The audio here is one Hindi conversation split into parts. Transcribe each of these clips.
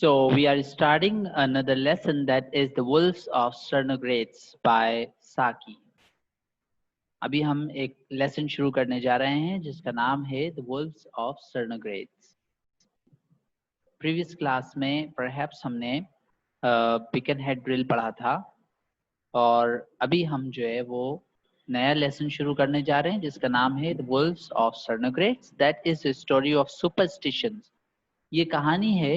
So we are starting another lesson that is the Wolves of Cernogratz by Saki. अभी हम एक लेसन शुरू करने जा रहे हैं जिसका नाम है The Wolves of Cernogratz. Previous class में परहैप्स हमने पिक एंड हेड ड्रिल पढ़ा था और अभी हम जो है वो नया लेसन शुरू करने जा रहे हैं जिसका नाम है The Wolves of Cernogratz. That is a story of superstitions. ये कहानी है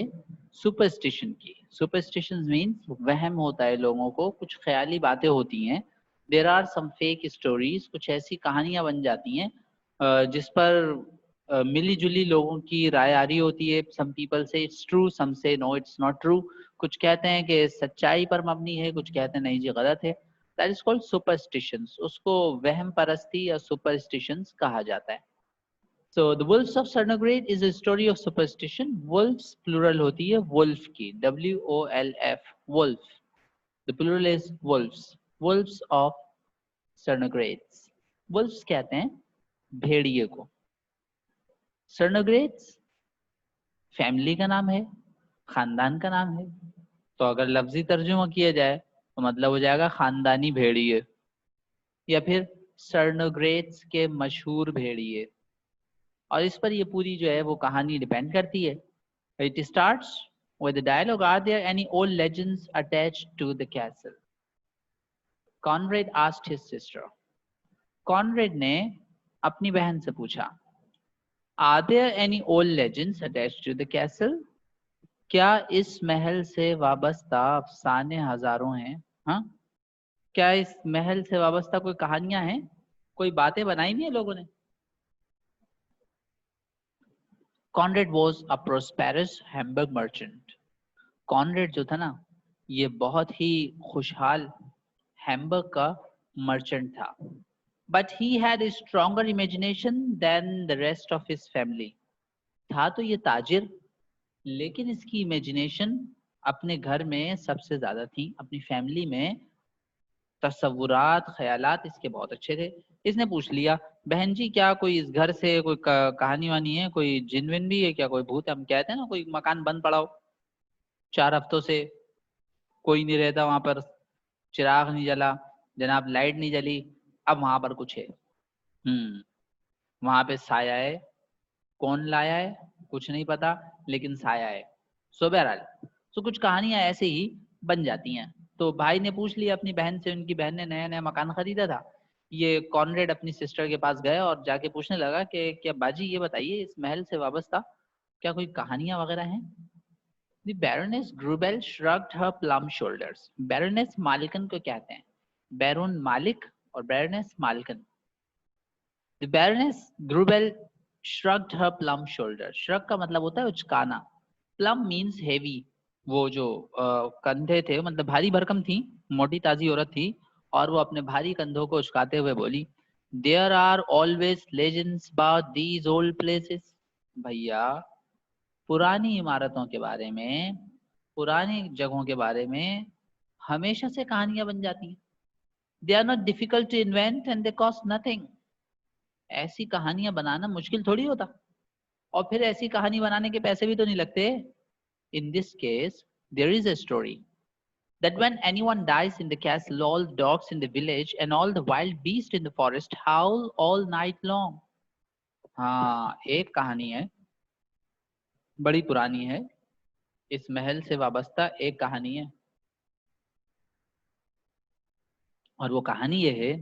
सुपरस्टिशन की. सुपरस्टिशन मीन्स वहम होता है लोगों को, कुछ ख्याली बातें होती हैं. There are some fake stories, कुछ ऐसी कहानियां बन जाती हैं जिस पर मिली जुली लोगों की राय आ रही होती है. सम पीपल से इट्स ट्रू, सम से नो इट्स नॉट ट्रू. कुछ कहते हैं कि सच्चाई पर मबनी है, कुछ कहते हैं नहीं जी गलत है. That is called superstitions. उसको वहम परस्ती या सुपरस्टिशंस कहा जाता है. So the Wolves of Cernogratz is a story of superstition. Wolves plural होती है wolf की, W-O-L-F, wolf. The plural is wolves. Wolves of Cernogratz. Wolves कहते हैं भेड़िए को. Cernogratz फैमिली का नाम है, खानदान का नाम है. तो अगर लफ्जी तर्जुमा किया जाए तो मतलब हो जाएगा खानदानी भेड़िए या फिर Cernogratz के मशहूर भेड़िए. और इस पर ये पूरी जो है वो कहानी डिपेंड करती है. It starts with the dialogue. Are there any old legends attached to the castle? Conrad asked his sister. Conrad ने अपनी बहन से पूछा. Are there any old legends attached to the castle? क्या इस महल से वाबस्ता अफसाने हजारों हैं? हाँ, क्या इस महल से वाबस्ता कोई कहानियां हैं, कोई बातें बनाई नहीं है लोगों ने? Conrad was a prosperous Hamburg merchant. Conrad जो था ना, ये बहुत ही खुशहाल हैम्बर्ग का मर्चेंट था. But he had a stronger imagination than the rest of his family. था तो ये ताजिर, लेकिन इसकी इमेजिनेशन अपने घर में सबसे ज्यादा थी. अपनी फैमिली में तस्वुरात ख्यालात इसके बहुत अच्छे थे. इसने पूछ लिया, बहन जी क्या कोई इस घर से कोई कहानी वानी है, कोई जिन विन भी है क्या, कोई भूत? हम कहते हैं ना कोई मकान बंद पड़ा हो, 4 हफ्तों से कोई नहीं रहता वहां पर, चिराग नहीं जला जनाब, लाइट नहीं जली, अब वहां पर कुछ है. वहां पे साया है. कौन लाया है कुछ नहीं पता, लेकिन साया है. सो बहरहाल तो कुछ कहानियां ऐसे ही बन जाती हैं. तो भाई ने पूछ लिया अपनी बहन से, उनकी बहन ने नया नया मकान खरीदा था. ये कॉनरेड अपनी सिस्टर के पास गया और जाके पूछने लगा कि क्या बाजी ये बताइए, इस महल से वाबस्ता क्या कोई कहानियां वगैरह हैं? The Baroness Grubel shrugged her plump shoulders. Baroness मालिकन को कहते हैं, बैरून मालिक और Baroness मालिकन. The Baroness Grubel shrugged her plump shoulders. Shrug का मतलब होता है उचकाना. Plump means heavy. वो जो कंधे थे मतलब भारी भरकम थी, मोटी ताजी औरत थी और वो अपने भारी कंधों को उचकाते हुए बोली, There are always legends about these old places. भैया पुरानी इमारतों के बारे में, पुरानी जगहों के बारे में हमेशा से कहानियां बन जाती हैं. They are not difficult to invent and they cost nothing. ऐसी कहानियां बनाना मुश्किल थोड़ी होता, और फिर ऐसी कहानी बनाने के पैसे भी तो नहीं लगते. In this case, there is a story that when anyone dies in the castle, all the dogs in the village and all the wild beasts in the forest howl all night long. हाँ, एक कहानी है, बड़ी पुरानी है, इस महल से वाबस्ता एक कहानी है. और वो कहानी ये है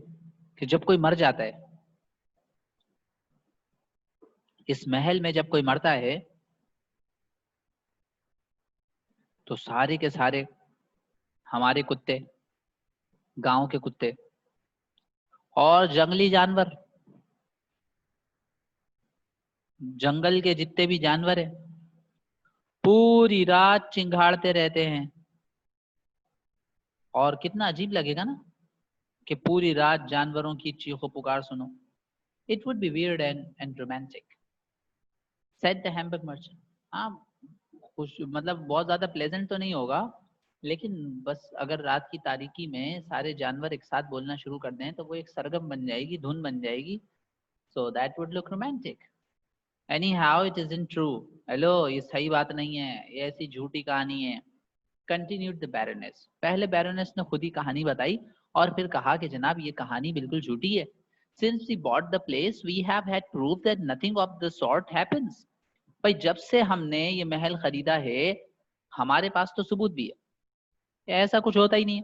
कि जब कोई मर जाता है, इस महल में जब कोई मरता है तो सारे के सारे हमारे कुत्ते, गांव के कुत्ते और जंगली जानवर, जंगल के जितने भी जानवर हैं, पूरी रात चिंघाड़ते रहते हैं. और कितना अजीब लगेगा ना कि पूरी रात जानवरों की चीखो पुकार सुनो. It would be weird and romantic, said the Hamburg merchant. हाँ, खुश मतलब बहुत ज्यादा प्लेजेंट तो नहीं होगा, लेकिन बस अगर रात की तारीकी में सारे जानवर एक साथ बोलना शुरू कर दें तो वो एक सरगम बन जाएगी, धुन बन जाएगी. So that would look romantic. Any how it is in true. Hello, ये सही बात नहीं है, ये ऐसी झूठी कहानी है। Continued the baroness. पहले बैरोनेस ने खुद ही कहानी बताई और फिर कहा कि जनाब ये कहानी बिल्कुल झूठी है। Since we bought the place we have had proof that nothing of the sort happens. भाई जब से हमने ये महल खरीदा है हमारे पास तो सबूत भी है, ऐसा कुछ होता ही नहीं है।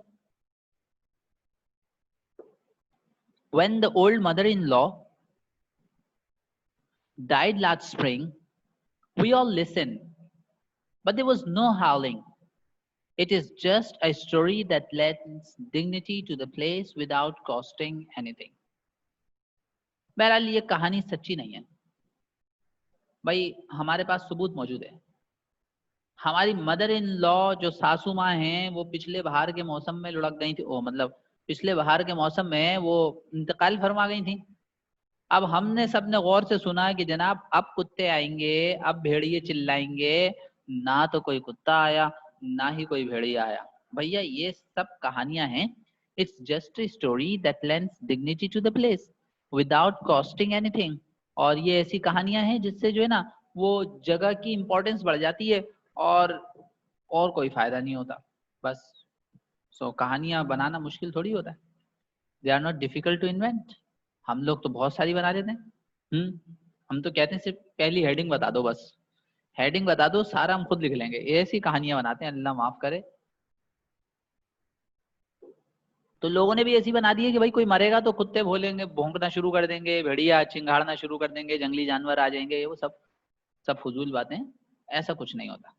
When the old mother-in-law died last spring, we all listened, but there was no howling. It is just a story that lends dignity to the place without costing anything. बहरहाल ये कहानी सच्ची नहीं है भाई, हमारे पास सबूत मौजूद है। हमारी मदर इन लॉ जो सासू माँ हैं वो पिछले बहार के मौसम में लुढ़क गई थी, ओ मतलब पिछले बहार के मौसम में वो इंतकाल फरमा गई थी। अब हमने सबने गौर से सुना कि जनाब अब कुत्ते आएंगे, अब भेड़िए चिल्लाएंगे। ना तो कोई कुत्ता आया ना ही कोई भेड़िया आया। भैया ये सब कहानियां हैं। It's just a story that lends dignity to the place without costing anything. और ये ऐसी कहानियां हैं जिससे जो है ना वो जगह की इंपॉर्टेंस बढ़ जाती है और कोई फायदा नहीं होता बस। सो कहानियां बनाना मुश्किल थोड़ी होता है। They are not difficult to invent. हम लोग तो बहुत सारी बना देते हैं। हम तो कहते हैं सिर्फ पहली हेडिंग बता दो, बस हेडिंग बता दो सारा हम खुद लिख लेंगे, ऐसी कहानियां बनाते हैं, अल्लाह माफ करे। तो लोगों ने भी ऐसी बना दी है कि भाई कोई मरेगा तो कुत्ते भोलेंगे, भौंकना शुरू कर देंगे, भेड़िया चिंगाड़ना शुरू कर देंगे, जंगली जानवर आ जाएंगे, वो सब सब फजूल बातें। ऐसा कुछ नहीं होता।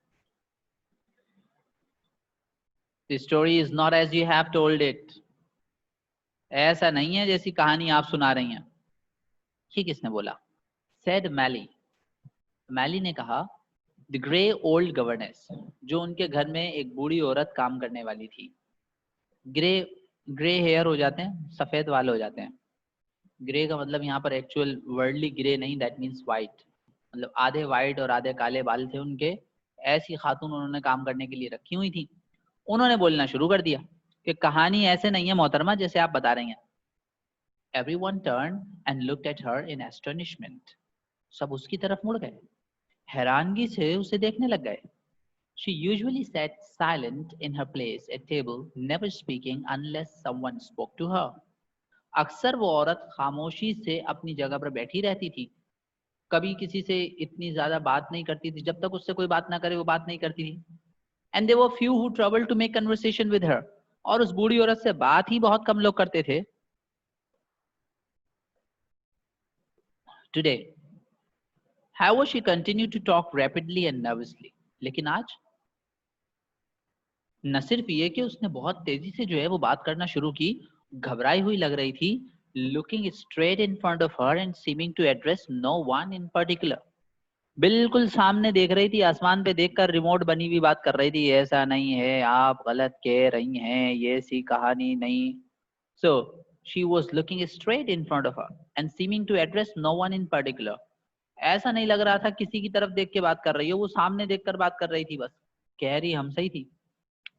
The story is not as you have told it. ऐसा नहीं है जैसी कहानी आप सुना रही हैं। ये किसने बोला? सेड मैली। मैली ने कहा द ग्रे ओल्ड गवर्नेस, जो उनके घर में एक बूढ़ी औरत काम करने वाली थी। ग्रे, ग्रे हेयर हो जाते हैं, सफेद बाल हो जाते हैं। ग्रे का मतलब यहाँ पर एक्चुअल वर्डली ग्रे नहीं, दैट मीन्स वाइट। मतलब आधे वाइट और आधे काले बाल थे उनके। ऐसी खातून उन्होंने काम करने के लिए रखी हुई थी। उन्होंने बोलना शुरू कर दिया कि कहानी ऐसे नहीं है मोहतरमा जैसे आप बता रही हैं। Everyone turned and looked at her in astonishment. सब उसकी तरफ मुड़ गए, हैरानगी से उसे देखने लग गए। She usually sat silent in her place at table, never speaking unless someone spoke to her. अक्सर वो औरत खामोशी से अपनी जगह पर बैठी रहती थी, कभी किसी से इतनी ज्यादा बात नहीं करती थी, जब तक उससे कोई बात ना करे वो बात नहीं करती थी। And there were few who troubled to make conversation with her. और उस बूढ़ी औरत से बात ही बहुत कम लोग करते थे। Today, however, she continued to talk rapidly and nervously. लेकिन आज न सिर्फ ये कि उसने बहुत तेजी से जो है वो बात करना शुरू की, घबराई हुई लग रही थी। Looking straight in front of her and seeming to address no one in particular. बिल्कुल सामने देख रही थी, आसमान पे देखकर रिमोट बनी हुई बात कर रही थी। ऐसा नहीं है, आप गलत कह रही हैं, ये सी कहानी नहीं। So she was looking straight in front of her and seeming to address no one in particular. ऐसा नहीं लग रहा था किसी की तरफ देख के बात कर रही हो, वो सामने देखकर बात कर रही थी बस। कह रही हम सही थी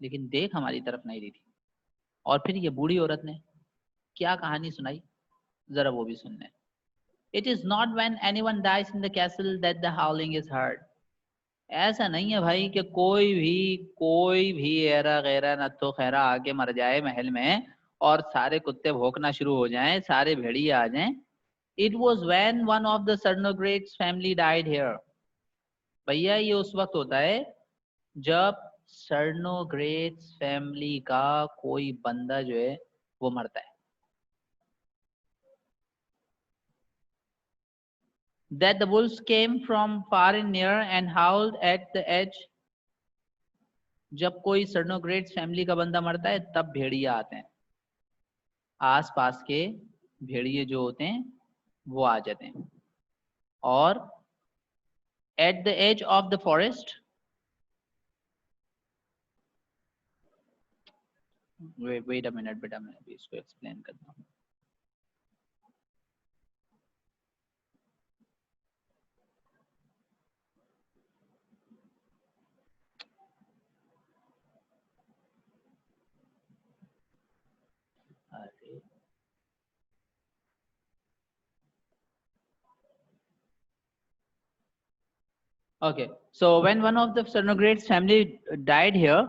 लेकिन देख हमारी तरफ नहीं रही थी। और फिर ये बूढ़ी औरत ने क्या कहानी सुनाई, जरा वो भी सुनने। It is not when anyone dies in the castle that the howling is heard. ऐसा नहीं है भाई कि कोई भी एरा गैरा नत्थो खैरा आके मर जाए महल में और सारे कुत्ते भौंकना शुरू हो जाएं, सारे भेड़िए आ जाएं। It was when one of the Sarnogrets family died here. भैया ये उस वक्त होता है जब सर्नोग्रेट्स फैमिली का कोई बंदा जो है वो मरता है। That the wolves came from far and near and howled at the edge. जब कोई सर्नोग्रेट्स फैमिली का बंदा मरता है तब भेड़िया आते हैं, आस पास के भेड़िए जो होते हैं वो आ जाते हैं। और at the edge of the forest, wait a minute बेटा, मैं अभी इसको एक्सप्लेन करता हूँ। अरे Okay, so when one of the Cernogratz family died here,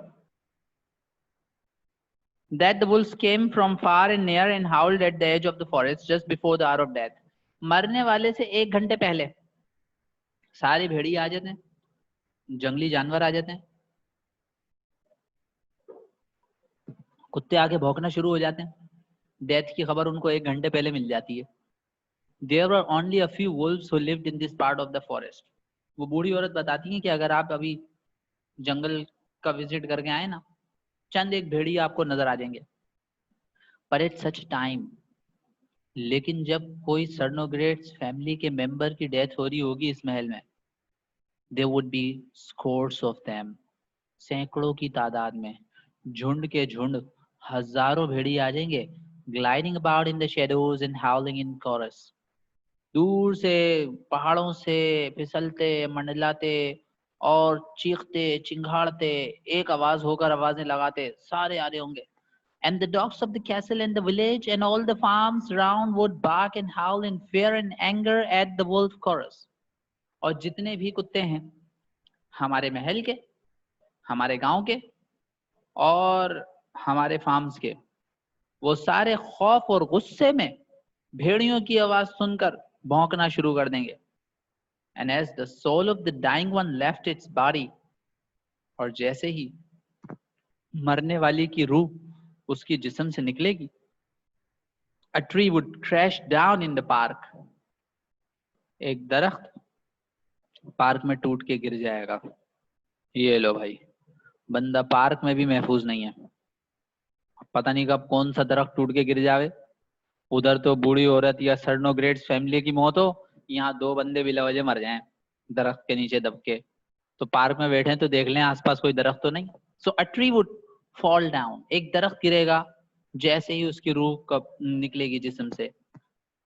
that the wolves came from far and near and howled at the edge of the forest just before the hour of death. मरने वाले से 1 घंटे पहले सारे भेड़िए आ जाते हैं, जंगली जानवर आ जाते हैं, कुत्ते आके भौंकना शुरू हो जाते हैं। डेथ की खबर उनको 1 घंटे पहले मिल जाती है। There were only a few wolves who lived in this part of the forest. वो बूढ़ी औरत बताती है कि अगर आप अभी जंगल का विजिट करके आए ना, चंद एक भेड़िए आपको नजर आ जाएंगे। पर एट सच टाइम, लेकिन जब कोई सर्नोग्रेट्स फैमिली के मेंबर की डेथ हो रही होगी इस महल में, there would be scores of them, सैकड़ों की तादाद में, झुंड के झुंड, हजारों भेड़िए आ जाएंगे, gliding about in the shadows and howling in chorus. दूर से पहाड़ों से फिसलते मंडलाते और चीखते चिंघाड़ते एक आवाज होकर आवाजें लगाते सारे आ रहे होंगे। And the dogs of the castle and the village and all the farms round would bark and howl in fear and anger at the wolf chorus. और जितने भी कुत्ते हैं हमारे महल के, हमारे गांव के और हमारे फार्म्स के, वो सारे खौफ और गुस्से में भेड़ियों की आवाज सुनकर भौंकना शुरू कर देंगे। And as the soul of the dying one left its body, और जैसे ही मरने वाली की रूह उसकी जिस्म से निकलेगी, a tree would crash down in the park. एक दरख्त पार्क में टूट के गिर जाएगा। ये लो भाई, बंदा पार्क में भी महफूज नहीं है, पता नहीं कब कौन सा दरख्त टूट के गिर जावे। उधर तो बूढ़ी औरत या सर्नोग्रेट्स फैमिली की मौत हो, यहाँ 2 बंदे बिलवजह मर जाएं दरख्त के नीचे दब के। तो पार्क में बैठे तो देख लें आसपास कोई दरख्त तो नहीं। So a tree would fall down, एक दरख्त गिरेगा जैसे ही उसकी रूह कब निकलेगी जिस्म से।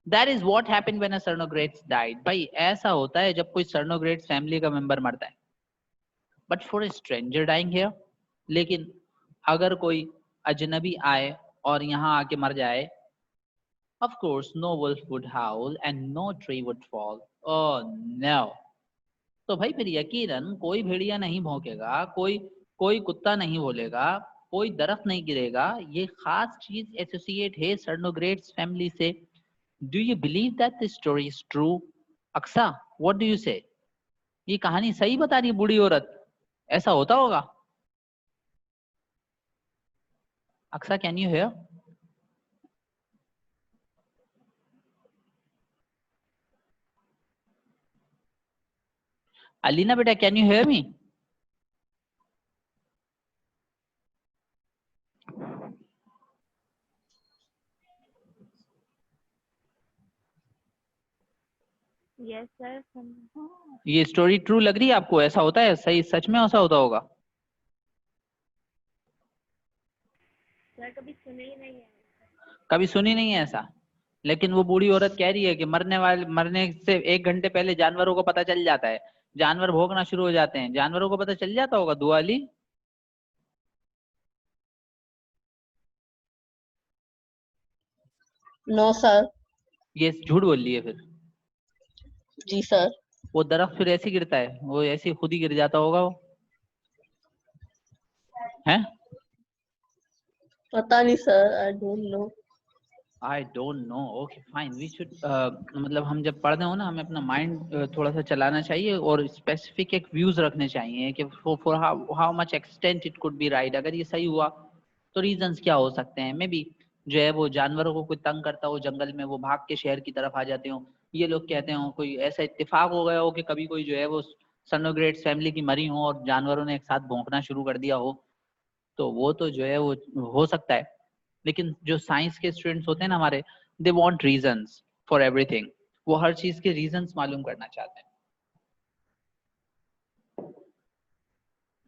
That is what happened when a Cernogratz died. भाई ऐसा होता है जब कोई Cernogratz फैमिली का मेंबर मरता है। But for a stranger dying here, लेकिन अगर कोई अजनबी आए और यहाँ आके मर जाए, of course no wolf would howl and no tree would fall. Oh no. तो भाई फिर यकीनन कोई भेड़िया नहीं भौंकेगा, कोई कुत्ता नहीं बोलेगा, कोई दरख्त नहीं गिरेगा। ये खास चीज एसोसिएट है सर्नोग्रेट्स फैमिली से। Do you believe that this story is true? Aksa, what do you say? ये कहानी सही बता रही है बूढ़ी औरत? ऐसा होता होगा? Aksa, can you hear? Alina बेटा, can you hear me? Yes sir. ये स्टोरी ट्रू लग रही है आपको? ऐसा होता है? सही सच में ऐसा होता होगा? सर कभी सुने ही नहीं है। कभी सुनी नहीं है ऐसा? लेकिन वो बूढ़ी औरत कह रही है कि मरने से 1 घंटे पहले जानवरों को पता चल जाता है, जानवर भौंकना शुरू हो जाते हैं। जानवरों को पता चल जाता होगा दुआ अली? No sir. ये झूठ बोल रही है फिर। जी सर। वो दरख्त फिर ऐसे गिरता है? वो ऐसे खुद ही गिर जाता होगा वो? हैं? पता नहीं sir, I don't know. I don't know. Okay fine, we should मतलब हम जब पढ़ते हो ना, हमें अपना माइंड थोड़ा सा चलाना चाहिए और स्पेसिफिक एक व्यूज रखने चाहिए कि for how much extent it could be right. अगर ये सही हुआ तो रीजंस क्या हो सकते हैं? मे बी जो है वो जानवरों को कोई तंग करता हो जंगल में, वो भाग के शहर की तरफ आ जाते हो। ये लोग कहते हो कोई ऐसा इत्तेफाक हो गया हो कि कभी कोई जो है वो सर्नोग्रेट्स फैमिली की मरी हो और जानवरों ने एक साथ भौंकना शुरू कर दिया हो, तो वो तो जो है वो हो सकता है। लेकिन जो साइंस के स्टूडेंट्स होते हैं ना हमारे, they want reasons for everything. वो हर चीज के रीजंस मालूम करना चाहते हैं।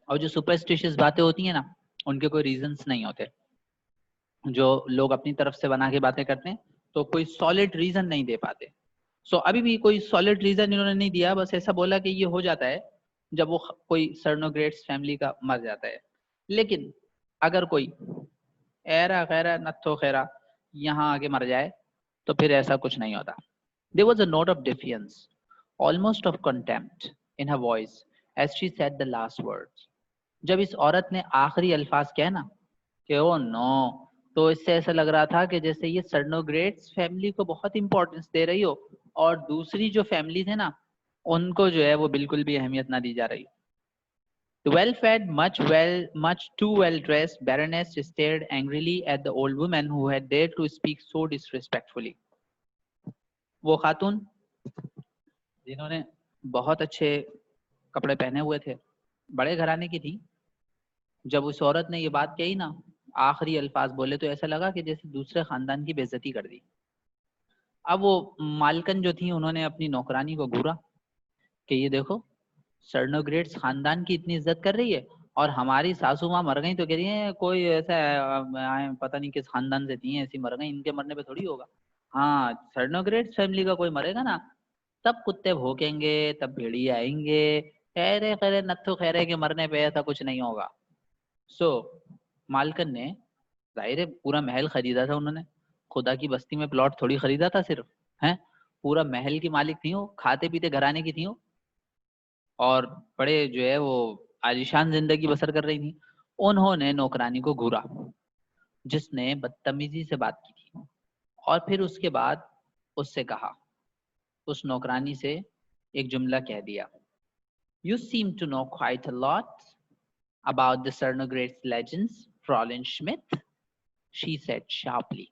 और जो सुपरस्टिशियस बातें होती हैं ना, उनके कोई रीजंस नहीं होते। जो लोग अपनी तरफ से बना के बातें करते हैं तो कोई सॉलिड रीजन नहीं दे पाते। सो अभी भी कोई सॉलिड रीजन इन्होंने नहीं दिया, बस ऐसा बोला कि ये हो जाता है जब वो कोई सर्नोग्रेट्स फैमिली का मर जाता है। लेकिन अगर कोई एरा खैरा नत्थो खैरा यहाँ आके मर जाए तो फिर ऐसा कुछ नहीं होता। There was a note of defiance, almost of contempt, in her voice as she said the last words. जब इस औरत ने आखिरी अल्फाज कहे ना कि ओ नो, तो इससे ऐसा लग रहा था कि जैसे ये सर्नोग्रेट्स फैमिली को बहुत इंपॉर्टेंस दे रही हो और दूसरी जो फैमिली थे ना उनको जो है वो बिल्कुल भी अहमियत ना दी जा रही। The well-fed, much too well-dressed Baroness stared angrily at the old woman who had dared to speak so disrespectfully. वो खातून जिन्होंने बहुत अच्छे कपड़े पहने हुए थे, बड़े घराने की थी, जब उस औरत ने ये बात कही ना, आखिरी अल्फाज बोले तो ऐसा लगा कि जैसे दूसरे खानदान की बेइज्जती कर दी। अब वो मालकन जो थी उन्होंने अपनी नौकरानी को घूरा कि ये देखो सर्नोग्रेट्स खानदान की इतनी इज्जत कर रही है और हमारी सासू माँ मर गई तो कह रही है कोई ऐसा पता नहीं किस खानदान से थी ऐसी मर गई, इनके मरने पे थोड़ी होगा। हाँ, सर्नोग्रेट्स फैमिली का कोई मरेगा ना तब कुत्ते भौंकेंगे, तब भेड़िए आएंगे, खैरे खैरे नत्थु खैरे के मरने पे ऐसा कुछ नहीं होगा। सो मालकन ने, जाहिर है पूरा महल खरीदा था उन्होंने, खुदा की बस्ती में प्लॉट थोड़ी खरीदा था सिर्फ, हैं पूरा महल की मालिक थी वो, खाते पीते घराने की थी वो और बड़े जो है वो आलीशान जिंदगी बसर कर रही थी। उन्होंने नौकरानी को घूरा जिसने बदतमीजी से बात की थी और फिर उसके बाद उससे कहा, उस नौकरानी से एक जुमला कह दिया, You seem to know quite a lot about the Cernogratz legends, Fräulein Schmidt, she said sharply.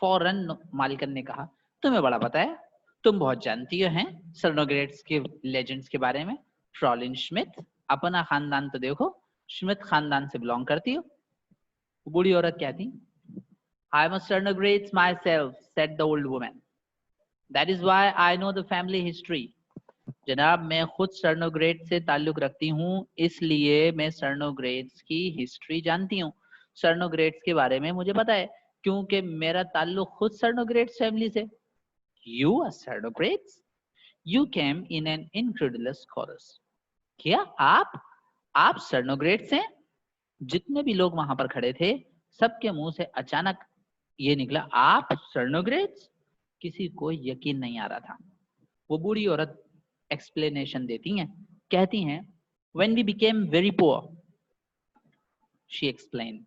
फौरन मालकन ने कहा, तुम्हें बड़ा पता है, तुम बहुत जानती हो हैं सर्नोग्रेट्स के लेजेंड्स के बारे में। फ्रॉलिन श्मिट, अपना खानदान तो देखो, श्मिट खानदान से बिलोंग करती हो। बूढ़ी औरत क्या थी? I am a Cernogratz myself, said the old woman. That is why I know the family history. जनाब, मैं खुद सर्नोग्रेट्स से ताल्लुक रखती हूँ, इसलिए मैं सर्नोग्रेट्स की हिस्ट्री जानती हूँ। सर्नोग्रेट्स के बारे में मुझे पता है क्योंकि मेरा ताल्लुक खुद सर्नोग्रेट्स फैमिली से। You are Cernogratz? You came in an incredulous chorus. क्या आप सर्नोग्रेट्स हैं? जितने भी लोग वहां पर खड़े थे सबके मुंह से अचानक ये निकला, आप सर्नोग्रेट्स? किसी को यकीन नहीं आ रहा था। वो बूढ़ी औरत एक्सप्लेनेशन देती हैं, कहती हैं, When we became very poor, she explained,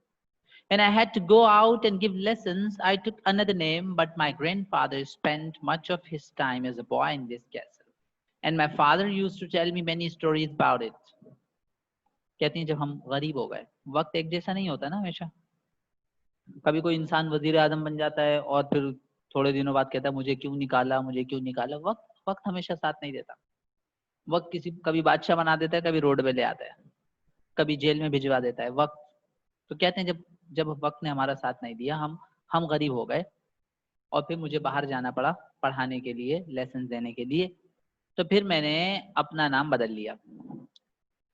and I had to go out and give lessons, I took another name, but my grandfather spent much of his time as a boy in this castle, and my father used to tell me many stories about it. कहती हैं, जब हम गरीब हो गए, वक्त एक जैसा नहीं होता ना हमेशा। कभी कोई इंसान वजीर आजम बन जाता है और फिर थोड़े दिनों बाद कहता है मुझे क्यों निकाला, मुझे क्यों निकाला। वक्त हमेशा साथ नहीं देता। वक्त किसी कभी बादशाह बना देता है, कभी रोड पे ले आता है, कभी जेल में भिजवा देता है वक्त। तो कहते हैं जब वक्त ने हमारा साथ नहीं दिया, हम गरीब हो गए और फिर मुझे बाहर जाना पड़ा पढ़ाने के लिए, लेसन देने के लिए, तो फिर मैंने अपना नाम बदल लिया।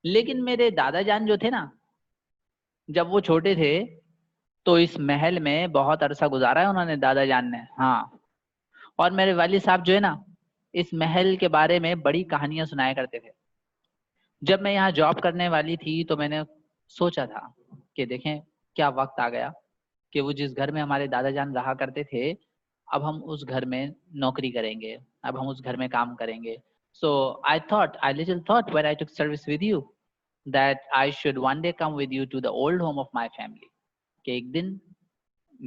लेकिन मेरे दादा जान जो थे ना, जब वो छोटे थे तो इस महल में बहुत अरसा गुजारा है उन्होंने, दादा जान ने। हाँ, और मेरे वालिद साहब जो है ना, इस महल के बारे में बड़ी कहानियां सुनाया करते थे। जब मैं यहाँ जॉब करने वाली थी तो मैंने सोचा था कि देखें क्या वक्त आ गया कि वो जिस घर में हमारे दादा जान रहा करते थे, अब हम उस घर में नौकरी करेंगे, अब हम उस घर में काम करेंगे। So I little thought when I took service with you that I should one day come with you to the old home of my family. कि एक दिन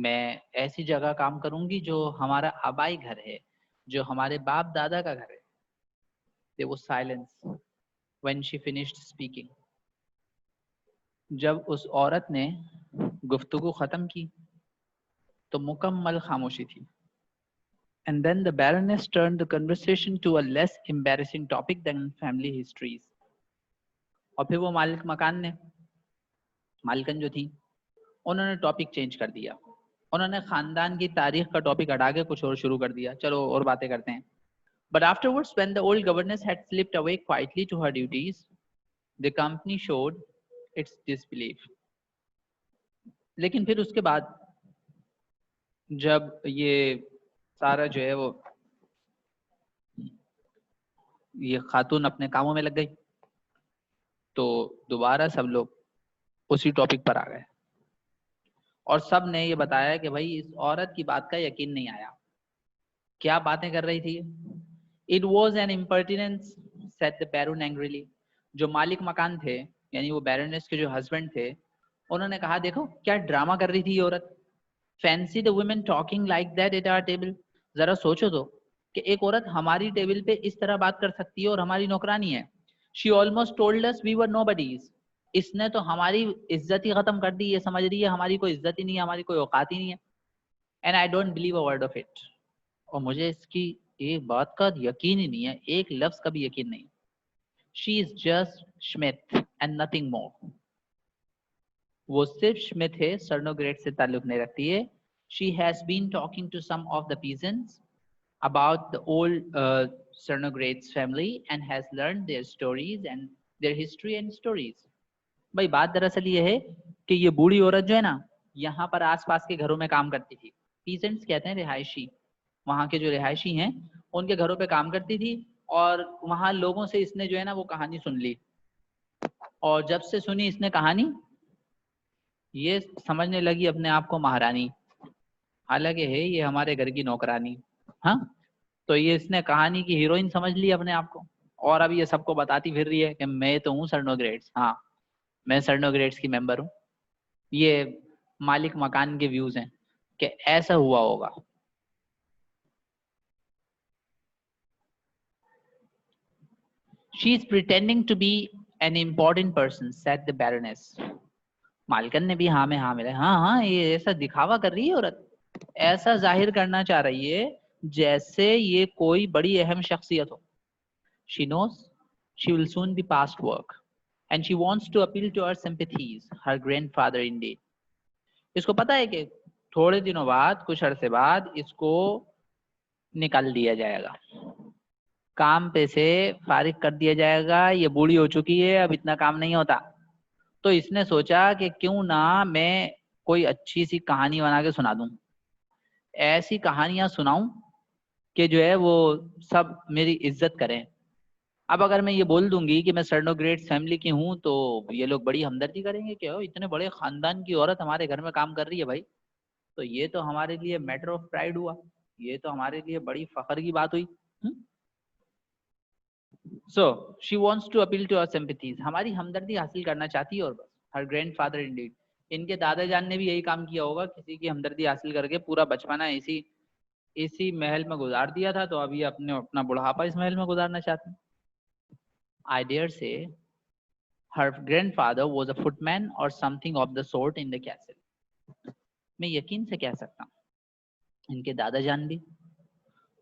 मैं ऐसी जगह काम करूंगी जो हमारा आबाई घर है, जो हमारे बाप दादा का घर है। There was silence when she finished speaking. जब उस औरत ने गुफ्तगू खत्म की तो मुकम्मल खामोशी थी। And then the Baroness turned the conversation to a less embarrassing topic than family histories. और फिर वो मालिक मकान ने, मालकन जो थी, उन्होंने टॉपिक चेंज कर दिया। उन्होंने खानदान की तारीख का टॉपिक हटा के कुछ और शुरू कर दिया, चलो और बातें करते हैं। But afterwards, when the old governess had slipped away quietly to her duties, the company showed its disbelief. लेकिन फिर उसके बाद जब ये सारा जो है वो ये खातून अपने कामों में लग गई तो दोबारा सब लोग उसी टॉपिक पर आ गए और सब ने ये बताया कि भाई इस औरत की बात का यकीन नहीं आया। क्या बातें कर रही थी? It was an impertinence, said the baron angrily. जो मालिक मकान थे यानी वो बैरोनेस के जो हस्बैंड थे, उन्होंने कहा देखो क्या ड्रामा कर रही थी ये औरत. Fancy the women talking like that at our table. जरा सोचो तो कि एक औरत हमारी टेबल पे इस तरह बात कर सकती है और हमारी नौकरानी है. She almost told us we were nobodies. इसने तो हमारी इज्जत ही खत्म कर दी. ये समझ रही है हमारी कोई इज्जत ही नहीं है, हमारी कोई औकात ही नहीं है. And I don't believe a word of it. और मुझे इसकी एक बात का यकीन ही नहीं है, एक लफ्ज का भी यकीन नहीं. She is just Schmidt and nothing more. वो सिर्फ स्मिथ है, सर्नोग्रेड से ताल्लुक नहीं रखती है. She has been talking to some of the peasants about the old Cernograd's family and has learned their stories and their history and stories. भाई बात दरअसल ये है कि ये बूढ़ी औरत जो है ना, यहाँ पर आसपास के घरों में काम करती थी. पीसेंट्स कहते हैं रिहायशी, वहाँ के जो रिहायशी हैं उनके घरों पे काम करती थी और वहाँ लोगों से इसने जो है ना वो कहानी सुन ली. और जब से सुनी इसने कहानी, ये समझने लगी अपने आप को महारानी, हालांकि है ये हमारे घर की नौकरानी. हाँ, तो ये इसने कहानी की हीरोइन समझ ली अपने आप को और अब ये सबको बताती फिर रही है कि मैं तो हूँ सर्नोग्रेड्स. हाँ, मैं सर्नोग्रेड्स की मेंबर हूँ. ये मालिक मकान के व्यूज हैं कि ऐसा हुआ होगा. She is pretending to be an important person, said the Baroness. मालकन ने भी हाँ में हाँ मिला. हाँ हाँ, ये ऐसा दिखावा कर रही है औरत, ऐसा जाहिर करना चाह रही है जैसे ये कोई बड़ी अहम शख्सियत हो. She knows she will soon be past work and she wants to appeal to her sympathies, her grandfather indeed. इसको पता है कि थोड़े दिनों बाद, कुछ अरसे बाद इसको निकाल दिया जाएगा, काम पे से फारिग कर दिया जाएगा. ये बूढ़ी हो चुकी है, अब इतना काम नहीं होता. तो इसने सोचा कि क्यों ना मैं कोई अच्छी सी कहानी बना के सुना दूं, ऐसी कहानियां सुनाऊं कि जो है वो सब मेरी इज्जत करें. अब अगर मैं ये बोल दूंगी कि मैं सर्नोग्रेड्स फैमिली की हूं तो ये लोग बड़ी हमदर्दी करेंगे कि इतने बड़े खानदान की औरत हमारे घर में काम कर रही है भाई, तो ये तो हमारे लिए मैटर ऑफ प्राइड हुआ, ये तो हमारे लिए बड़ी फख्र की बात हुई. So she wants to appeal to our sympathies. हमारी हमदर्दी हासिल करना चाहती है और बस. Her grandfather indeed. इनके दादा जान ने भी यही काम किया होगा, किसी की हमदर्दी हासिल करके पूरा बचपना इसी महल में गुजार दिया था, तो अभी अपना बुढ़ापा इस महल में गुजारना चाहते हैं. I dare say her grandfather was a footman or something of the sort in the castle. मैं यकीन से कह सकता हूँ इनके दादा जान भी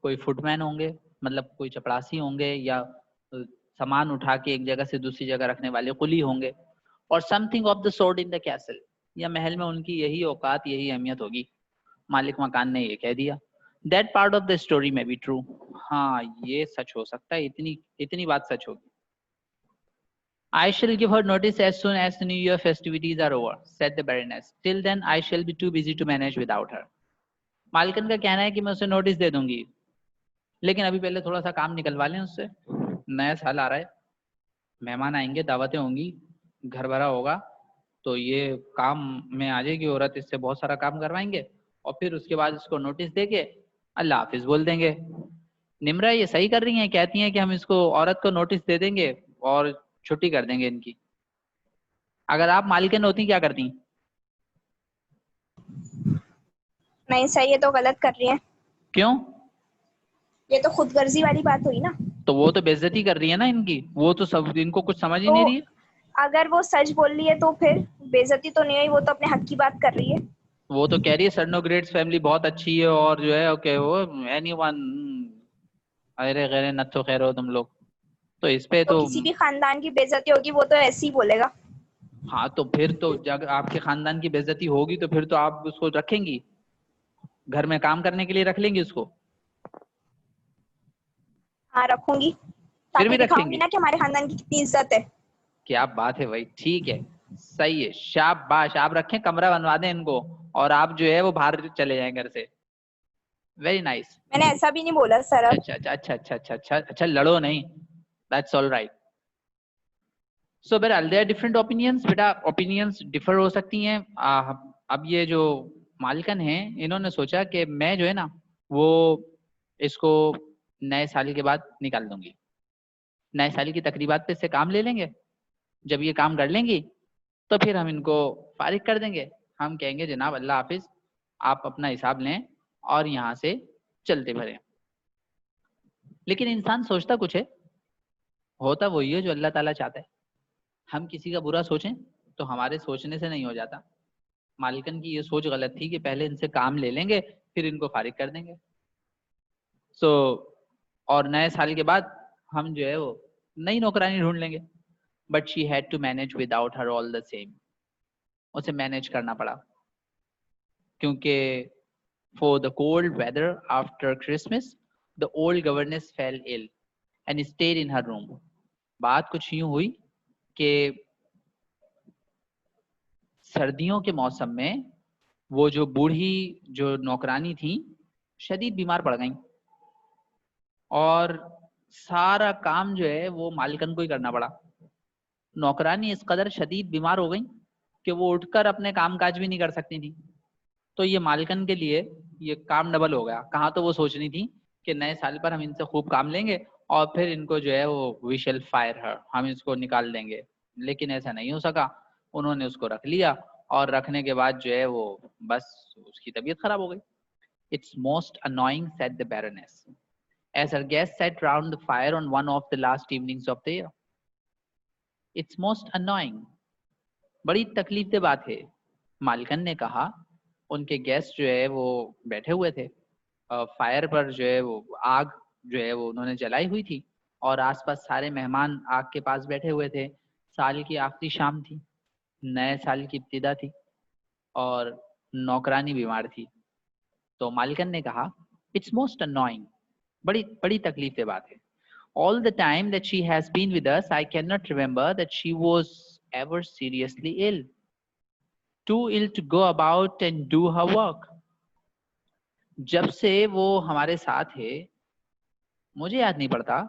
कोई फुटमैन होंगे, मतलब कोई चपरासी होंगे, या सामान उठा के एक जगह से दूसरी जगह रखने वाले कुली होंगे, और something of the sort in the castle, या महल में उनकी यही औकात, यही अहमियत होगी. मालिक मकान ने ये कह दिया. That part of the story में बी ट्रू. हाँ, ये सच हो सकता है, इतनी बात सच होगी. I shall give her notice as soon as the New Year festivities are over, said the Baroness. Till then, I shall be too busy to manage without her. मालकन का कहना है कि मैं उसे नोटिस दे दूंगी, लेकिन अभी पहले थोड़ा सा काम निकलवा लें उससे. नया साल आ रहा है, मेहमान आएंगे, दावतें होंगी, घर भरा होगा, तो ये काम में आ जाएगी औरत, इससे बहुत सारा काम करवाएंगे और फिर उसके बाद इसको नोटिस देके अल्लाह हाफिज बोल देंगे. निम्रा ये सही कर रही हैं, कहती हैं कि हम इसको औरत को नोटिस दे देंगे और छुट्टी कर देंगे इनकी. अगर आप मालिकन होती क्या करती? नहीं सर, ये तो गलत कर रही है. क्यों? ये तो खुदगर्जी वाली बात हुई ना. तो वो तो बेइज्जती कर रही है ना इनकी, वो तो सब इनको कुछ समझ ही नहीं रही है. अगर वो सच बोल रही है तो फिर बेइज्जती तो नहीं हुई, वो तो अपने हक की बात कर रही है. वो तो कह रही है सर्नोग्रेड्स फैमिली बहुत अच्छी है और जो है ओके वो एनीवन, अरे गैर नत्थो खैर हो तुम लोग, तो इस पे तो किसी भी खानदान की बेइज्जती होगी वो तो ऐसे ही बोलेगा. हाँ, तो फिर तो जब आपके खानदान की बेइज्जती होगी तो फिर तो आप उसको रखेंगी, घर में काम करने के लिए रख लेंगी उसको. हाँ रखूंगी, फिर भी दिखाऊंगी ना कि हमारे खानदान की कितनी इज्जत है. क्या बात है भाई, ठीक है, सही है, शाबाश. आप रखें, कमरा बनवा दें इनको और आप जो है वो बाहर चले जाएं घर से. Very nice. मैंने ऐसा भी नहीं बोला सर. अच्छा अच्छा अच्छा अच्छा अच्छा अच्छा अच्छा, लड़ो नहीं, दैट्स ऑल राइट. सो बहरहाल देयर डिफरेंट ओपिनियंस. बेटा ओपिनियंस डिफर हो सकती हैं. अब ये जो मालिकन है, इन्होंने सोचा कि मैं जो है ना वो इसको नए साल के बाद निकाल दूंगी. नए साल की तकरीबात पे इससे काम ले लेंगे। जब ये काम कर लेंगी तो फिर हम इनको फारिग कर देंगे। हम कहेंगे जनाब अल्लाह हाफिज, आप अपना हिसाब लें और यहाँ से चलते भरें। लेकिन इंसान सोचता कुछ है, होता वही है जो अल्लाह ताला चाहता है। हम किसी का बुरा सोचें तो हमारे सोचने से नहीं हो जाता। मालिकन की ये सोच गलत थी कि पहले इनसे काम ले लेंगे फिर इनको फारिग कर देंगे। सो और नए साल के बाद हम जो है वो नई नौकरानी ढूंढ लेंगे। But she had to manage without her all the same. उसे मैनेज करना पड़ा क्योंकि for the cold weather after Christmas, the old governess fell ill and stayed in her room. बात कुछ यूं हुई कि सर्दियों के मौसम में वो जो बूढ़ी जो नौकरानी थी शदीद बीमार पड़ गई और सारा काम जो है वो मालिकन को ही करना पड़ा। नौकरानी इस कदर शदीद बीमार हो गई कि वो उठकर अपने कामकाज भी नहीं कर सकती थी। तो ये मालिकन के लिए ये काम डबल हो गया। कहाँ तो वो सोच रही थी कि नए साल पर हम इनसे खूब काम लेंगे और फिर इनको जो है वो वी शैल फायर हर, हम इसको निकाल देंगे। लेकिन ऐसा नहीं हो सका। उन्होंने उसको रख लिया और रखने के बाद जो है वो बस उसकी तबीयत खराब हो गई। It's most annoying said the baroness as her guests sat round the fire on one of the last evenings of the year. It's most annoying. बड़ी तकलीफ दे बात है, मालिकन ने कहा। उनके गेस्ट जो है वो बैठे हुए थे फायर पर, जो है वो आग जो है वो उन्होंने जलाई हुई थी और आसपास सारे मेहमान आग के पास बैठे हुए थे। साल की आखिरी शाम थी, नए साल की इब्तिदा थी और नौकरानी बीमार थी। तो मालिकन ने कहा इट्स मोस्ट अनोइंग, बड़ी बड़ी तकलीफ की बात है। All the time that she has been with us, I cannot remember that she was ever seriously ill. Too ill to go about and do her work. जब से वो हमारे साथ है, मुझे याद नहीं पड़ता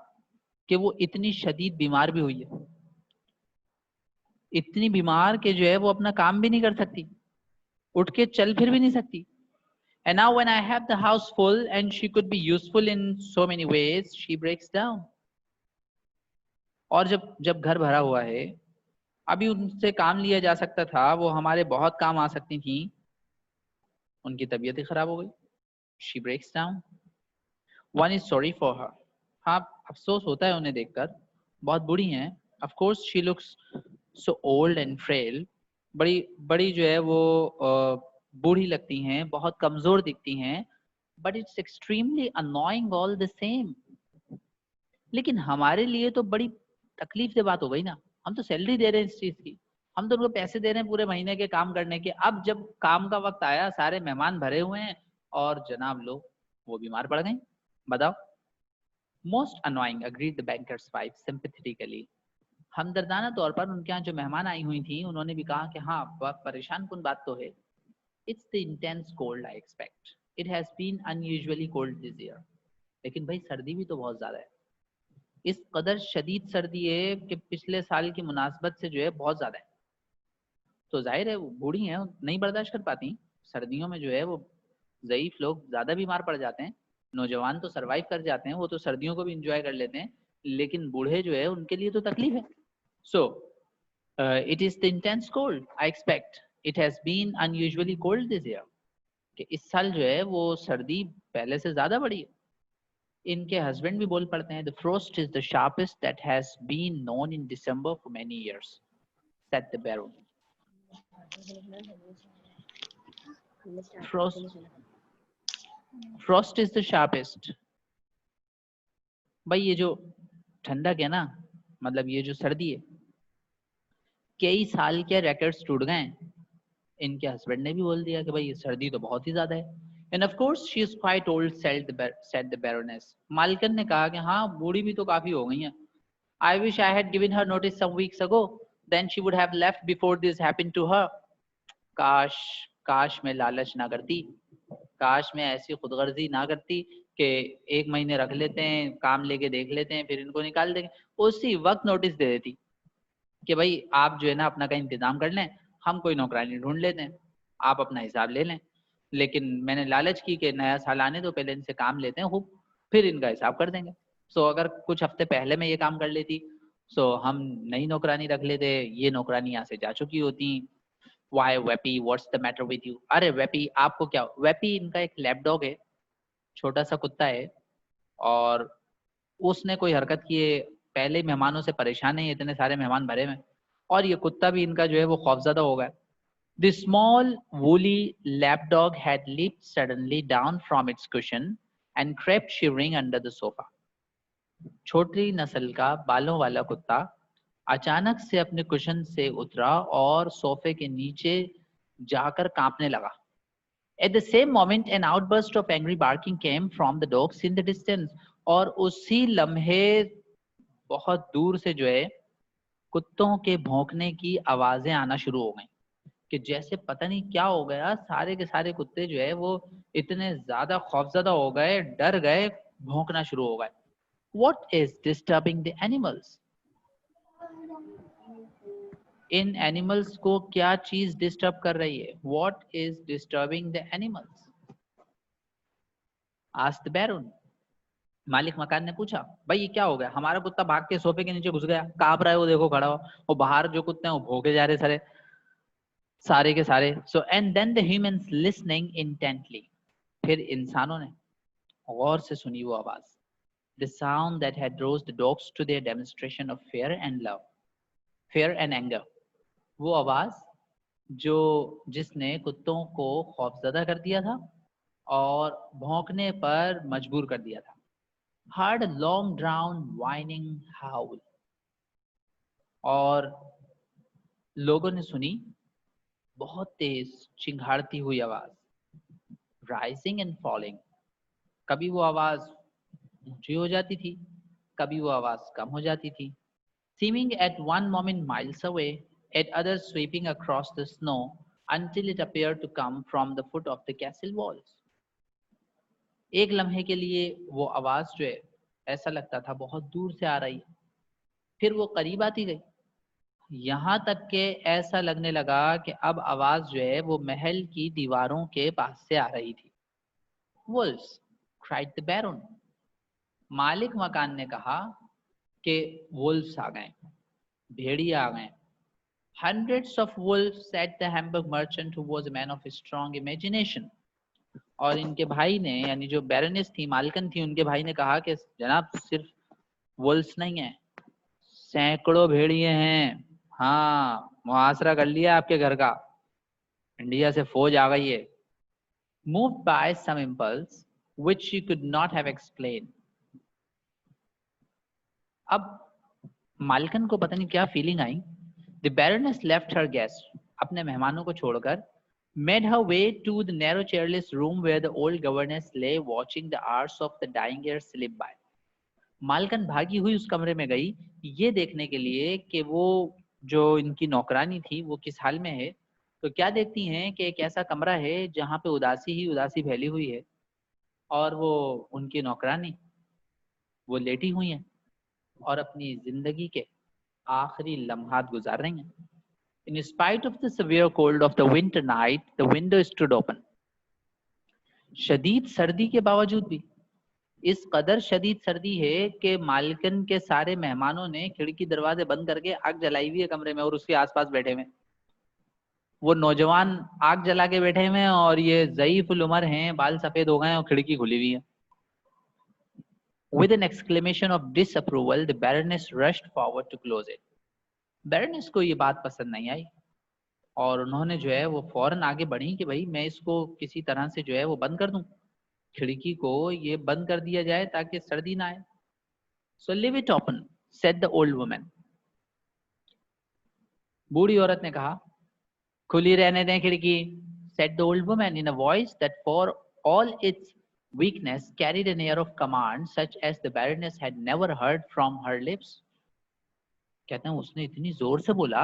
कि वो इतनी शदीद बीमार भी हुई है। इतनी बीमार कि जो है वो अपना काम भी नहीं कर सकती, उठ के चल फिर भी नहीं सकती। And now when I have the house full and she could be useful in so many ways, she breaks down. और जब घर भरा हुआ है, अभी उनसे काम लिया जा सकता था, वो हमारे बहुत काम आ सकती थी, उनकी तबीयत ही खराब हो गई। She breaks down. One is sorry for her. हाँ, अफसोस होता है उन्हें देखकर, बहुत बुरी हैं। Of course she looks so old and frail. बड़ी बड़ी जो है वो बूढ़ी लगती हैं, बहुत कमजोर दिखती हैं। But it's extremely annoying all the same. लेकिन हमारे लिए तो बड़ी तकलीफ से बात हो गई ना। हम तो सैलरी दे रहे हैं इस चीज की, हम तो उनको पैसे दे रहे हैं पूरे महीने के काम करने के। अब जब काम का वक्त आया, सारे मेहमान भरे हुए हैं और जनाब लोग वो बीमार पड़ गई। बताओ। Most annoying, agreed the banker's wife sympathetically. हमदर्दाना तौर पर उनके यहाँ जो मेहमान आई हुई थी उन्होंने भी कहा कि हाँ, परेशान कुन बात तो है। It's the intense cold I expect, it has been unusually cold this year. लेकिन भाई सर्दी भी तो बहुत ज्यादा है। इस कदर शदीद सर्दी है कि पिछले साल की मुनासबत से जो है बहुत ज्यादा है। तो जाहिर है वो बूढ़ी हैं, नहीं बर्दाश्त कर पाती। सर्दियों में जो है वो ज़ईफ लोग ज्यादा बीमार पड़ जाते हैं। नौजवान तो सरवाइव कर जाते हैं, वो तो सर्दियों को भी इंजॉय कर लेते हैं, लेकिन बूढ़े जो है उनके लिए तो तकलीफ है। So it is the intense cold I expect, it has been unusually cold this year. कि इस साल जो है वो सर्दी पहले से ज्यादा बढ़ी है। इनके हस्बैंड भी बोल पड़ते हैं, the frost is the sharpest that has been known in December for many years, said the baron. Frost is the sharpest. भाई ये जो ठंडक है ना, मतलब ये जो सर्दी है, कई साल के रिकॉर्ड्स टूट गए। इनके हस्बैंड ने भी बोल दिया कि भाई ये सर्दी तो बहुत ही ज्यादा है। And of course she is quite old, said the baroness. मालकन ने कहा कि हाँ, बूढ़ी भी तो काफी हो गई हैं। I wish I had given her notice some weeks ago, then she would have left before this happened to her. काश मैं लालच ना करती, काश मैं ऐसी खुदगर्जी ना करती कि एक महीने रख लेते हैं, काम लेके देख लेते हैं, फिर इनको निकाल देंगे। उसी वक्त नोटिस दे देती कि भाई आप जो है ना अपना का इंतजाम कर लें, हम कोई नौकरानी ढूंढ लेते हैं, आप अपना हिसाब ले लें। लेकिन मैंने लालच की कि नया साल आने तो पहले इनसे काम लेते हैं खूब, फिर इनका हिसाब कर देंगे। सो अगर कुछ हफ्ते पहले मैं ये काम कर लेती, सो हम नई नौकरानी रख लेते, ये नौकरानी यहाँ से जा चुकी होती। Why Vepi, what's the matter with you? अरे वेपी आपको क्या? वेपी इनका एक लैप डॉग है, छोटा सा कुत्ता है, और उसने कोई हरकत की है, पहले मेहमानों से परेशान है, इतने सारे मेहमान भरे में, और ये कुत्ता भी इनका जो है वो खौफजदा हो गया। The small woolly lapdog had leaped suddenly down from its cushion and crept shivering under the sofa. छोटी नस्ल का बालों वाला कुत्ता अचानक से अपने कुशन से उतरा और सोफे के नीचे जाकर कांपने लगा। At the same moment, an outburst of angry barking came from the dogs in the distance. और उसी लम्हे बहुत दूर से जो है कुत्तों के भौंकने की आवाजें आना शुरू हो गई, कि जैसे पता नहीं क्या हो गया, सारे के सारे कुत्ते जो है वो इतने ज्यादा खौफजदा हो गए, डर गए, भौंकना शुरू हो गए। What is disturbing the animals? In animals को क्या चीज डिस्टर्ब कर रही है? What is disturbing the animals? Asked the Baron. मालिक मकान ने पूछा, भाई ये क्या हो गया? हमारा कुत्ता भाग के सोफे के नीचे घुस गया, कांप रहा है वो, देखो खड़ा हो, और बाहर जो कुत्ते हैं वो भौंके जा रहे सारे के सारे। So and then the humans listening intently, फिर इंसानों ने गौर से सुनी वो आवाज। The sound that had roused the dogs to their demonstration of fear and love, fear and anger। वो आवाज जो जिसने कुत्तों को खौफजदा कर दिया था और भौंकने पर मजबूर कर दिया था। Heard a long drawn whining howl, और लोगों ने सुनी बहुत तेज चिंघाड़ती हुई आवाज। Rising and falling, कभी वो आवाज ऊंची हो जाती थी, कभी वो आवाज कम हो जाती थी। Seeming at one moment miles away, at others sweeping across the snow until it appeared to come from the foot of the castle walls। एक लम्हे के लिए वो आवाज जो है ऐसा लगता था बहुत दूर से आ रही है, फिर वो करीब आती गई, यहाँ तक के ऐसा लगने लगा कि अब आवाज जो है वो महल की दीवारों के पास से आ रही थी। Wolves, cried the Baron। मालिक मकान ने कहा कि वुल्फ्स आ गए, भेड़िए आ गए। Hundreds of wolves, said the Hamburg merchant who was a man of strong imagination। और इनके भाई ने, यानी जो बैरनेस थी, मालकन थी, उनके भाई ने कहा कि जनाब सिर्फ वुल्फ्स नहीं है, सैकड़ों भेड़िए हैं। हाँ, मुहासरा कर लिया आपके घर का, इंडिया से फौज आ गई है। Moved by some impulse which she could not have explained। अब मालकन को पता नहीं क्या feeling I. The baroness left her guests, अपने मेहमानों को छोड़कर, made her way to the narrow chairless room where the old governess lay watching the hours of the dying year slip by। मालकन भागी हुई उस कमरे में गई ये देखने के लिए कि वो जो इनकी नौकरानी थी वो किस हाल में है। तो क्या देखती हैं कि एक ऐसा कमरा है जहाँ पे उदासी ही उदासी फैली हुई है, और वो उनकी नौकरानी वो लेटी हुई है और अपनी जिंदगी के आखिरी लम्हात गुजार रही हैं। In spite of the severe cold of the winter night, the window stood open। शदीद सर्दी के बावजूद भी, इस कदर शदीद सर्दी है कि मालकन के सारे मेहमानों ने खिड़की दरवाजे बंद करके आग जलाई हुई है कमरे में, और उसके आसपास बैठे हुए। वो नौजवान आग जला के बैठे हुए हैं और ये ज़ईफ उम्र हैं, बाल सफेद हो गए हैं और खिड़की खुली हुई है। With an exclamation of disapproval, the Baroness rushed forward to close it। Barrenness को ये बात पसंद नहीं आई और उन्होंने जो है वो फौरन आगे बढ़ी कि भाई मैं इसको किसी तरह से जो है वो बंद कर दूं, खिड़की को ये बंद कर दिया जाए ताकि सर्दी ना आए। So leave it open, said the old woman। बूढ़ी औरत ने कहा, खुली रहने दें खिड़की, said the old woman in a voice that for all its weakness carried an air of command such as the Baroness had never heard from her lips। कहते हैं उसने इतनी जोर से बोला,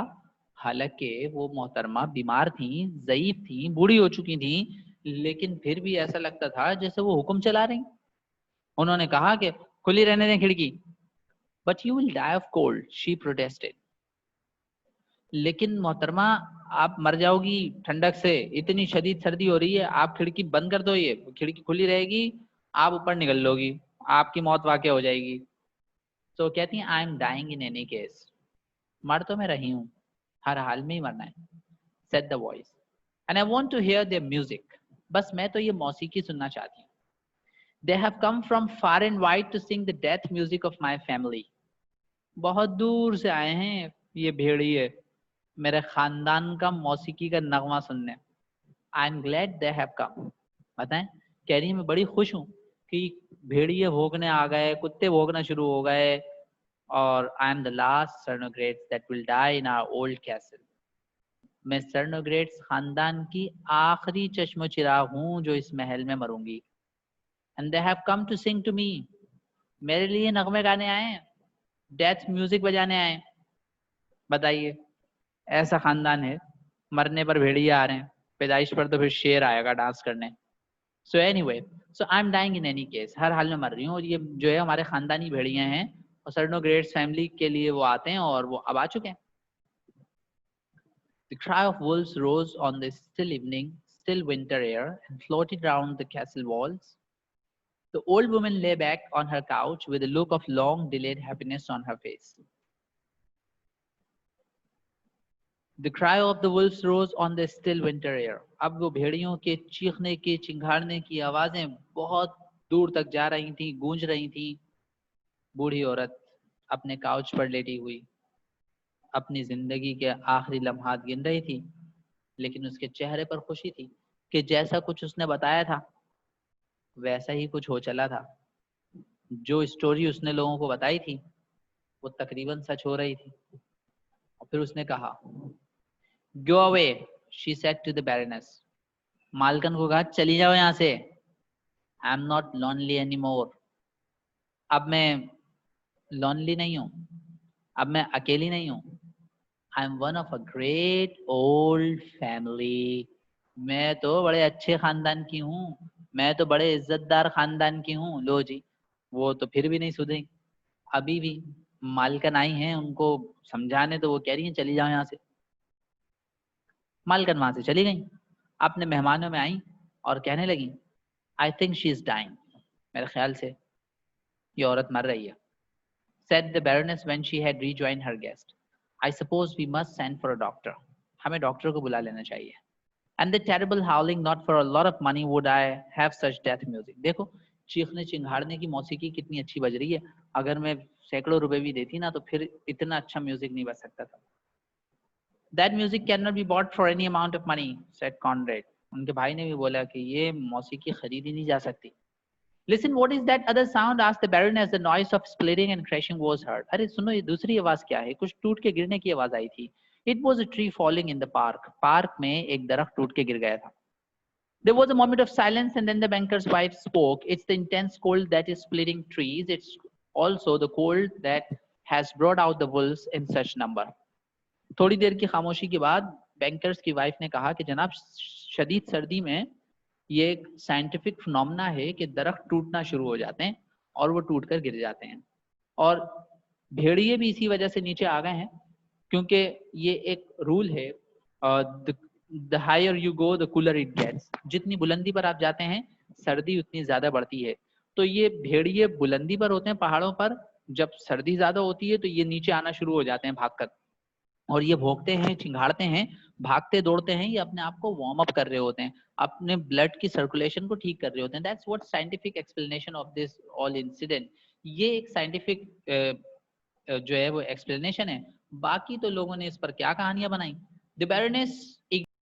हालांकि वो मोहतरमा बीमार थी, ज़ईफ थी, बूढ़ी हो चुकी थी, लेकिन फिर भी ऐसा लगता था जैसे वो हुक्म चला रही। उन्होंने कहा कि खुली रहने दें खिड़की। But you will die of cold, she protested। लेकिन मोहतरमा आप मर जाओगी ठंडक से, इतनी शदीद सर्दी हो रही है, आप खिड़की बंद कर दो, ये खिड़की खुली रहेगी, आप ऊपर निकल लोगी, आपकी मौत वाक़या हो जाएगी। So कहती हैं I am dying in any case, मर तो मैं रही हूँ, हर हाल में ही मरना है, said the voice, and I want to hear their music, बस मैं तो ये मौसीकी सुनना चाहती हूँ. They have come from far and wide to sing the death music of my family. बहुत दूर से आए हैं ये भेड़िए मेरे खानदान का मौसीकी का नगमा सुनने. I am glad they have कम. बताएं, कह रही मैं बड़ी खुश हूँ कि भेड़िए भोगने आ गए, कुत्ते भोगना शुरू हो गए, और I am the last Sarnogrets that will die in our old castle. मैं सर्नोग्रेट्स खानदान की आखिरी चश्मो चिराग हूँ जो इस महल में मरूंगी. And they have come to sing to me. मेरे लिए नगमे गाने आए, डेथ म्यूजिक बजाने आए. बताइए, ऐसा खानदान है, मरने पर भेड़िए आ रहे हैं, पैदाइश पर तो फिर शेर आएगा डांस करने. So anyway, so I am dying in any case, हर हाल में मर रही हूँ. और ये जो है हमारे खानदानी भेड़िए हैं, और सर्नोग्रेट्स फैमिली के लिए वो आते हैं और वो अब आ चुके हैं. The cry of wolves rose on the still evening, still winter air and floated round the castle walls. The old woman lay back on her couch with a look of long delayed happiness on her face. The cry of the wolves rose on the still winter air. अब वो भेड़ियों के चीखने की, चिंघाड़ने की आवाजें बहुत दूर तक जा रही थी, गूंज रही थी. बूढ़ी औरत अपने काउच पर लेटी हुई अपनी जिंदगी के आखिरी लम्हात गिन रही थी, लेकिन उसके चेहरे पर खुशी थी कि जैसा कुछ उसने बताया था वैसा ही कुछ हो चला था. जो स्टोरी उसने लोगों को बताई थी वो तकरीबन सच हो रही थी. और फिर उसने कहा, Go away, she said to the baroness. मालकन को कहा, चली जाओ यहाँ से. I am not lonely anymore. अब मैं lonely नहीं हूँ, अब मैं अकेली नहीं हूँ. I am one of a great old family. मैं तो बड़े अच्छे खानदान की हूँ, मैं तो बड़े इज्जतदार खानदान की हूँ. लो जी, वो तो फिर भी नहीं सुधरी. अभी भी मालकन आई हैं उनको समझाने, तो वो कह रही हैं चली जाओ यहाँ से. मालकन वहां से चली गई, अपने मेहमानों में आई और कहने लगी, I think she is dying. मेरे ख्याल से ये औरत मर रही है. said the baroness when she had rejoined her guest. I suppose we must send for a doctor. हमें डॉक्टर को बुला लेना चाहिए. And the terrible howling, not for a lot of money would I have such death music. देखो, चीखने चिंघाड़ने की मौसीकी कितनी अच्छी बज रही है. अगर मैं सैकड़ों रुपए भी देती ना तो फिर इतना अच्छा म्यूजिक नहीं बज सकता था. That music cannot be bought for any amount of money, said Conrad. उनके भाई ने भी बोला कि ये मौसीकी खरीदी नहीं जा सकती. Listen, what is that other sound? asked the baroness. The noise of splitting and crashing was heard. अरे सुनो, ये दूसरी आवाज क्या है? कुछ टूट के गिरने की आवाज आई थी. It was a tree falling in the park. Park में एक दरख्त टूट के गिर गया था. There was a moment of silence and then the banker's wife spoke. It's the intense cold that is splitting trees. It's also the cold that has brought out the wolves in such number. थोड़ी देर की खामोशी के बाद बैंकर्स की वाइफ ने कहा कि जनाब, शदीद सर्दी में ये एक साइंटिफिक फिनोमेना है कि दरख्त टूटना शुरू हो जाते हैं और वो टूटकर गिर जाते हैं. और भेड़िए भी इसी वजह से नीचे आ गए हैं, क्योंकि ये एक रूल है, the higher you go the cooler it gets. जितनी बुलंदी पर आप जाते हैं सर्दी उतनी ज्यादा बढ़ती है. तो ये भेड़िए बुलंदी पर होते हैं पहाड़ों पर. जब सर्दी ज्यादा होती है तो ये नीचे आना शुरू हो जाते हैं भागकर, और ये भोगते हैं, चिंघाड़ते हैं, भागते दौड़ते हैं. ये अपने आप को वार्म अप कर रहे होते हैं, अपने ब्लड की सर्कुलेशन को ठीक कर रहे होते हैं. That's what scientific explanation of this all incident. ये एक साइंटिफिक जो है वो एक्सप्लेनेशन है. बाकी तो लोगों ने इस पर क्या कहानियां बनाई. The baroness